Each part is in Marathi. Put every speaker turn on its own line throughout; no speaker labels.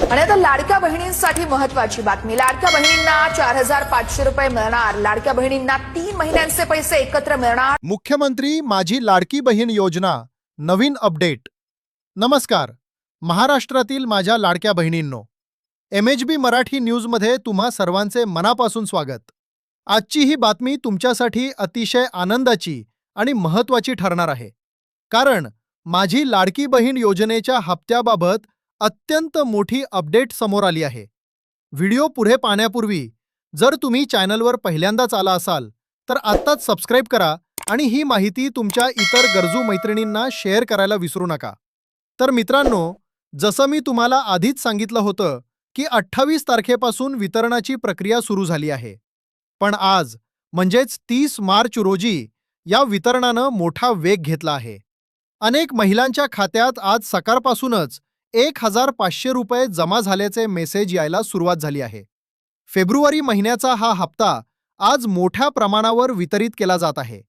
आणि आता लाडक्या बहिणींसाठी महत्त्वाची बातमी। लाडक्या बहिणींना 4500 रुपये मिळणार। लाडक्या बहिणींना 3 महिन्यांचे पैसे एकत्र मिळणार।
मुख्यमंत्री माझी लाडकी बहीण योजना नवीन अपडेट। नमस्कार, महाराष्ट्रातील माझ्या लाडक्या बहिणींनो, MHB मराठी न्यूजमध्ये तुम्हा सर्वांचे मनापासून स्वागत। आजची ही बातमी तुमच्यासाठी अतिशय आनंदाची आणि महत्त्वाची ठरणार आहे, कारण माझी लाडकी बहीण योजनेच्या हप्त्याबाबत अत्यंत मोठी अपडेट समोर आली आहे। व्हिडिओ पुढे पाहण्यापूर्वी जर तुम्ही चॅनलवर पहिल्यांदाच आला असाल तर आत्ताच सबस्क्राइब करा आणि ही माहिती तुमच्या इतर गरजू मैत्रिणींना शेअर करायला विसरू नका। तर मित्रांनो, जसं मी तुम्हाला आधीच सांगितलं होतं की 28 तारखेपासून वितरणाची प्रक्रिया सुरू झाली आहे, पण आज म्हणजेच 30 मार्च रोजी या वितरणानं मोठा वेग घेतला आहे। अनेक महिलांच्या खात्यात आज सकाळपासूनच 1500 रुपये जमा झाल्याचे मेसेज यायला सुरुवात झाली आहे। फेब्रुवारी महिन्याचा हा हप्ता आज मोठ्या प्रमाणावर वितरित केला जात आहे।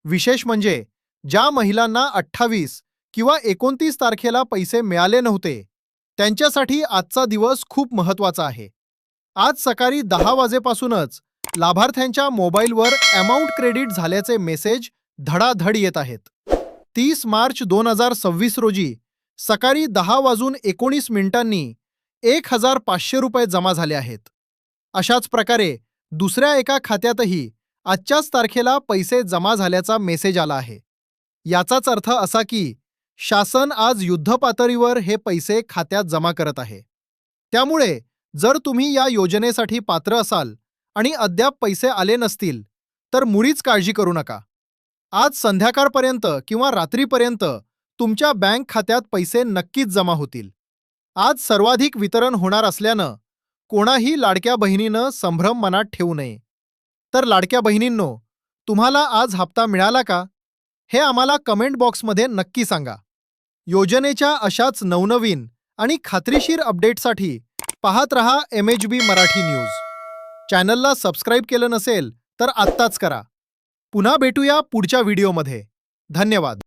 विशेष म्हणजे ज्या महिलांना 28 किंवा 29 तारखेला पैसे मिळाले नव्हते, त्यांच्यासाठी आजचा दिवस खूप महत्त्वाचा आहे। आज सकाळी 10 वाजेपासूनच लाभार्थ्यांच्या मोबाईलवर अमाउंट क्रेडिट झाल्याचे मेसेज धडाधड येत आहेत। 30 मार्च 2026 रोजी सकाळी 10:19 1500 रुपये जमा झाले आहेत। अशाच प्रकारे दुसऱ्या एका खात्यातही आजच्याच तारखेला पैसे जमा झाल्याचा मेसेज आला आहे। याचाच अर्थ असा की शासन आज युद्धपातळीवर हे पैसे खात्यात जमा करत आहे। त्यामुळे जर तुम्ही या योजनेसाठी पात्र असाल आणि अद्याप पैसे आले नसतील तर मुळीच काळजी करू नका। आज संध्याकाळपर्यंत किंवा रात्रीपर्यंत तुमच्या बँक खात्यात पैसे नक्कीच जमा होतील। आज सर्वाधिक वितरण होणार असल्यानं कोणाही लाडक्या बहिणीनं संभ्रम मनात ठेवू नये। तर लाडक्या बहिणींनो, तुम्हाला आज हप्ता मिळाला का हे आम्हाला कमेंट बॉक्समध्ये नक्की सांगा। योजनेच्या अशाच नवनवीन आणि खात्रीशीर अपडेटसाठी पाहत रहा MHB मराठी न्यूज। चॅनलला सबस्क्राइब केलं नसेल तर आत्ताच करा। पुन्हा भेटूया पुढच्या व्हिडिओमध्ये। धन्यवाद।